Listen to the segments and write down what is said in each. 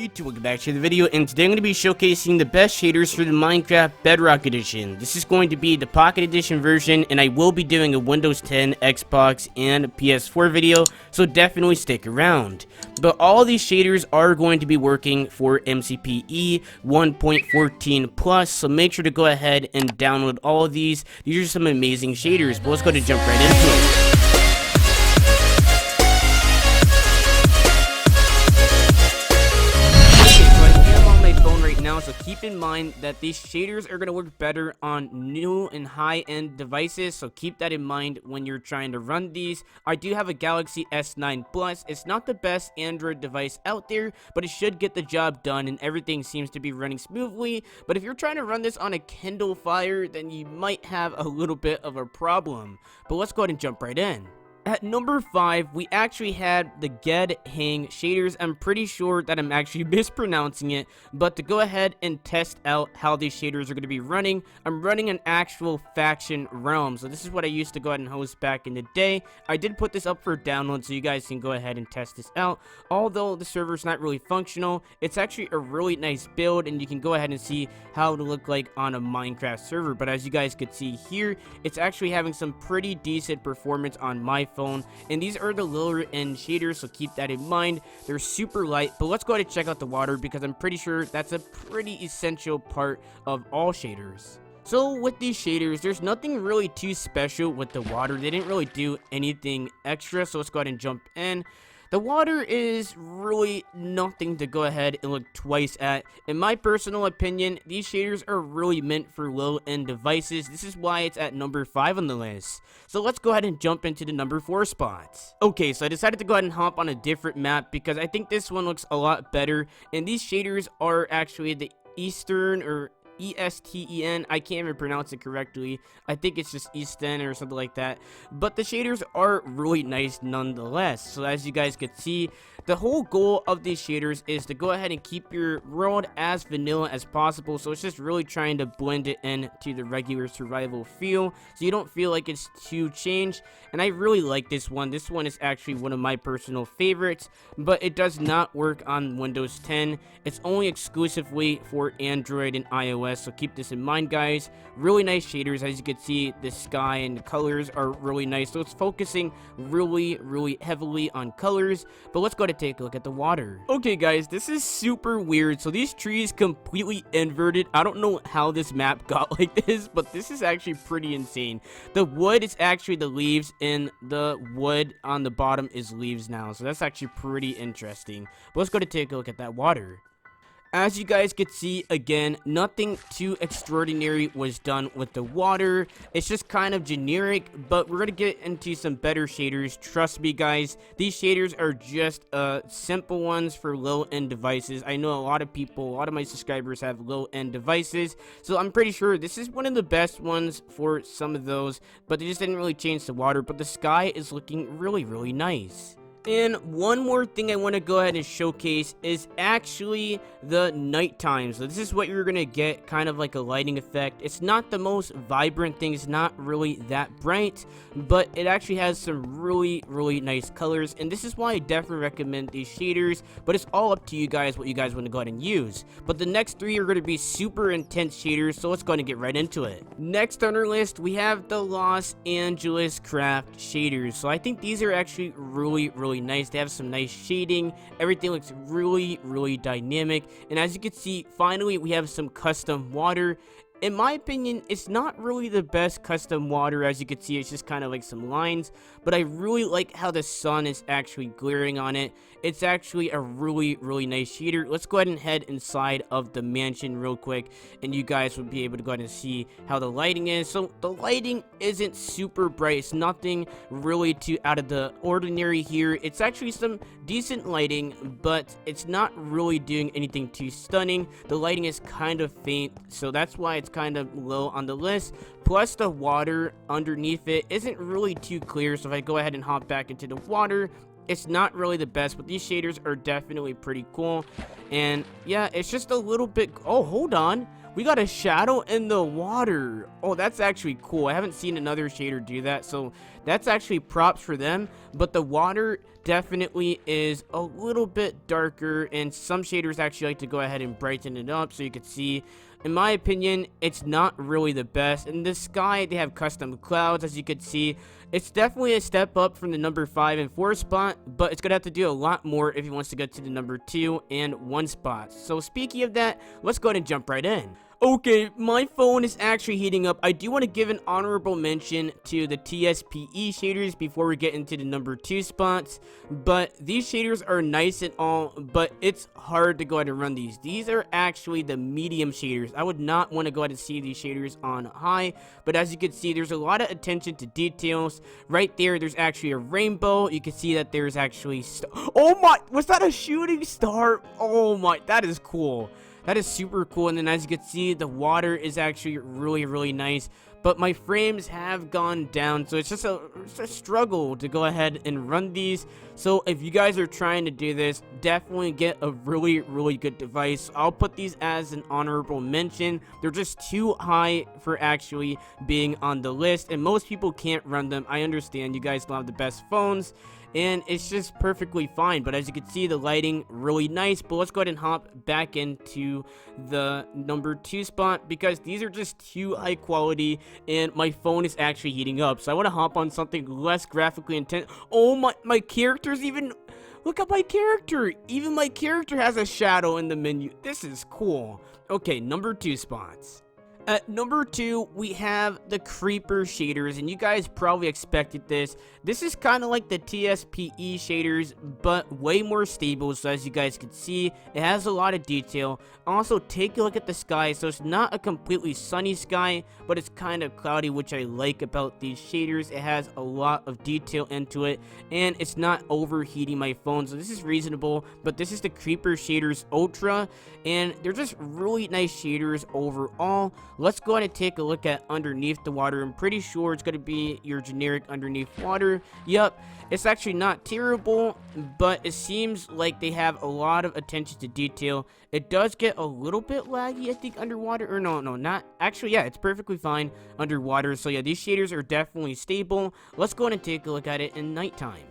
YouTube, welcome back to the video, and today I'm going to be showcasing the best shaders for the Minecraft Bedrock Edition. This is going to be the Pocket Edition version, and I will be doing a Windows 10, Xbox, and PS4 video, so definitely stick around. But all of these shaders are going to be working for MCPE 1.14 plus, so make sure to go ahead and download all of these. These are some amazing shaders, but let's go ahead and jump right into it. So keep in mind that these shaders are going to work better on new and high-end devices, so keep that in mind when you're trying to run these. I do have a Galaxy S9 Plus. It's not the best Android device out there, but it should get the job done and everything seems to be running smoothly. But if you're trying to run this on a Kindle Fire, then you might have a little bit of a problem. But let's go ahead and jump right in. At number 5, we actually had the Gedhang Shaders. I'm pretty sure that I'm actually mispronouncing it, but to go ahead and test out how these shaders are going to be running, I'm running an actual faction realm. So this is what I used to go ahead and host back in the day. I did put this up for download so you guys can go ahead and test this out. Although the server's not really functional, it's actually a really nice build, and you can go ahead and see how it would look like on a Minecraft server. But as you guys could see here, it's actually having some pretty decent performance on my phone, and these are the lower end shaders, so keep that in mind. They're super light, but let's go ahead and check out the water because I'm pretty sure that's a pretty essential part of all shaders. So with these shaders, there's nothing really too special with the water. They didn't really do anything extra, so let's go ahead and jump in. The water is really nothing to go ahead and look twice at. In my personal opinion, these shaders are really meant for low-end devices. This is why it's at number 5 on the list. So let's go ahead and jump into the number 4 spots. Okay, so I decided to go ahead and hop on a different map because I think this one looks a lot better. And these shaders are actually the Eastern or ESTN, I can't even pronounce it correctly. I think it's just ESTN or something like that. But the shaders are really nice nonetheless. So as you guys could see, the whole goal of these shaders is to go ahead and keep your world as vanilla as possible. So it's just really trying to blend it into the regular survival feel, so you don't feel like it's too changed. And I really like this one. This one is actually one of my personal favorites, but it does not work on Windows 10. It's only exclusively for Android and iOS. So keep this in mind, guys. Really nice shaders. As you can see, the sky and the colors are really nice, so it's focusing really heavily on colors. But let's go to take a look at the water. Okay guys, this is super weird. So these trees completely inverted. I don't know how this map got like this, but this is actually pretty insane. The wood is actually the leaves, and the wood on the bottom is leaves now, so that's actually pretty interesting. But let's go to take a look at that water. As you guys could see, again, nothing too extraordinary was done with the water. It's just kind of generic, but we're going to get into some better shaders. Trust me, guys, these shaders are just simple ones for low-end devices. I know a lot of people, a lot of my subscribers have low-end devices, so I'm pretty sure this is one of the best ones for some of those, but they just didn't really change the water. But the sky is looking really nice. And one more thing I want to go ahead and showcase is actually the nighttime. So this is what you're going to get, kind of like a lighting effect. It's not the most vibrant thing. It's not really that bright, but it actually has some really nice colors. And this is why I definitely recommend these shaders, but it's all up to you guys what you guys want to go ahead and use. But the next 3 are going to be super intense shaders, so let's go ahead and get right into it. Next on our list, we have the Los Angeles Craft shaders. So I think these are actually really nice. They have some nice shading. Everything looks really dynamic. And as you can see, finally we have some custom water. In my opinion, it's not really the best custom water. As you can see, it's just kind of like some lines, but I really like how the sun is actually glaring on it. It's actually a really nice shader. Let's go ahead and head inside of the mansion real quick, and you guys will be able to go ahead and see how the lighting is. So the lighting isn't super bright. It's nothing really too out of the ordinary here. It's actually some decent lighting, but it's not really doing anything too stunning. The lighting is kind of faint, so that's why it's kind of low on the list. Plus the water underneath it isn't really too clear, so if I go ahead and hop back into the water, it's not really the best, but these shaders are definitely pretty cool. And yeah, it's just a little bit. Oh, hold on. We got a shadow in the water. Oh, that's actually cool. I haven't seen another shader do that, so that's actually props for them. But the water definitely is a little bit darker, and some shaders actually like to go ahead and brighten it up so you can see. In my opinion, it's not really the best. In the sky, they have custom clouds, as you can see. It's definitely a step up from the number 5 and 4 spot, but it's going to have to do a lot more if he wants to get to the number 2 and 1 spots. So speaking of that, let's go ahead and jump right in. Okay, my phone is actually heating up. I do want to give an honorable mention to the SEUS shaders before we get into the number 2 spots. But these shaders are nice and all, but it's hard to go ahead and run these. These are actually the medium shaders. I would not want to go ahead and see these shaders on high, but as you can see, there's a lot of attention to details. Right there, there's actually a rainbow. You can see that there's actually... Oh my! Was that a shooting star? Oh my, that is cool. That is super cool. And then as you can see, the water is actually really nice, but my frames have gone down, so it's just a struggle to go ahead and run these. So if you guys are trying to do this, definitely get a really good device. I'll put these as an honorable mention. They're just too high for actually being on the list, and most people can't run them. I understand you guys don't have the best phones, and it's just perfectly fine. But as you can see, the lighting really nice. But let's go ahead and hop back into the number 2 spot, because these are just too high quality and my phone is actually heating up. So I want to hop on something less graphically intense. Oh my character's even... Look at my character. Even my character has a shadow in the menu. This is cool. Okay, number 2 spots. At number 2, we have the creeper shaders, and you guys probably expected this. This is kind of like the SEUS shaders, but way more stable. So as you guys can see, it has a lot of detail. Also, take a look at the sky. So it's not a completely sunny sky, but it's kind of cloudy, which I like about these shaders. It has a lot of detail into it, and it's not overheating my phone. So this is reasonable, but this is the creeper shaders ultra, and they're just really nice shaders overall. Let's go ahead and take a look at underneath the water. I'm pretty sure it's going to be your generic underneath water. Yep, it's actually not terrible, but it seems like they have a lot of attention to detail. It does get a little bit laggy, I think, underwater. Or no, not actually. Yeah, it's perfectly fine underwater. So yeah, these shaders are definitely stable. Let's go ahead and take a look at it in nighttime.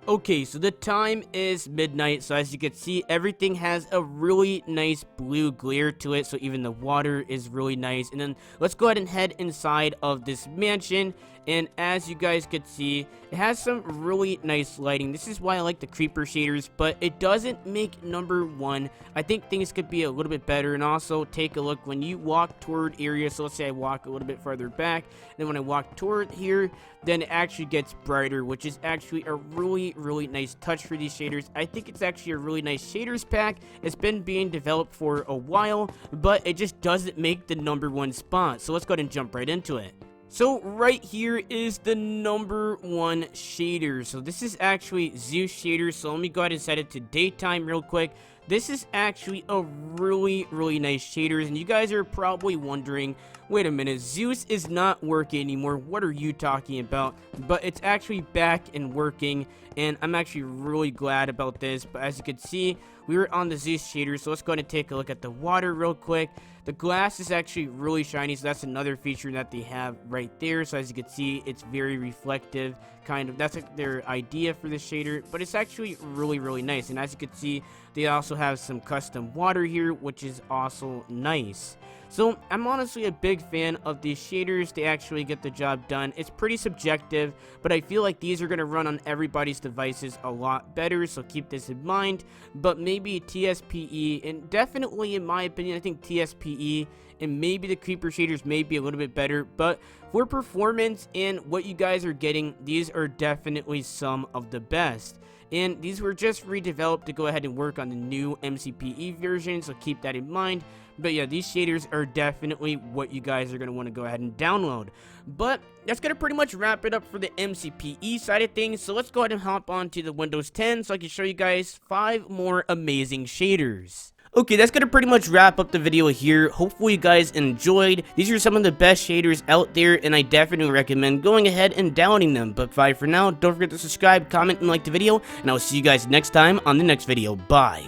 Okay, so the time is midnight, so as you can see, everything has a really nice blue glare to it, so even the water is really nice. And then let's go ahead and head inside of this mansion, and as you guys can see, it has some really nice lighting. This is why I like the creeper shaders, but it doesn't make number 1. I think things could be a little bit better. And also, take a look when you walk toward areas. So let's say I walk a little bit further back, then when I walk toward here, then it actually gets brighter, which is actually a really nice touch for these shaders. I think it's actually a really nice shaders pack. It's been being developed for a while, but it just doesn't make the number 1 spot. So let's go ahead and jump right into it. So right here is the number 1 shader. So this is actually SEUS Shaders. So let me go ahead and set it to daytime real quick. This is actually a really nice shaders, and you guys are probably wondering, wait a minute, SEUS is not working anymore. What are you talking about? But it's actually back and working, and I'm actually really glad about this. But as you can see, we were on the SEUS shaders, so let's go ahead and take a look at the water real quick. The glass is actually really shiny, so that's another feature that they have right there. So as you can see, it's very reflective, kind of. That's their idea for the shader, but it's actually really nice. And as you can see, they also have some custom water here, which is also nice. So I'm honestly a big fan of these shaders. They actually get the job done. It's pretty subjective, but I feel like these are going to run on everybody's devices a lot better, so keep this in mind. But maybe SEUS PE, and definitely in my opinion, I think SEUS PE and maybe the creeper shaders may be a little bit better, but for performance and what you guys are getting, these are definitely some of the best. And these were just redeveloped to go ahead and work on the new MCPE version, so keep that in mind. But yeah, these shaders are definitely what you guys are going to want to go ahead and download. But that's going to pretty much wrap it up for the MCPE side of things. So let's go ahead and hop on to the Windows 10 so I can show you guys 5 more amazing shaders. Okay, that's going to pretty much wrap up the video here. Hopefully you guys enjoyed. These are some of the best shaders out there, and I definitely recommend going ahead and downloading them. But bye for now. Don't forget to subscribe, comment, and like the video, and I'll see you guys next time on the next video. Bye.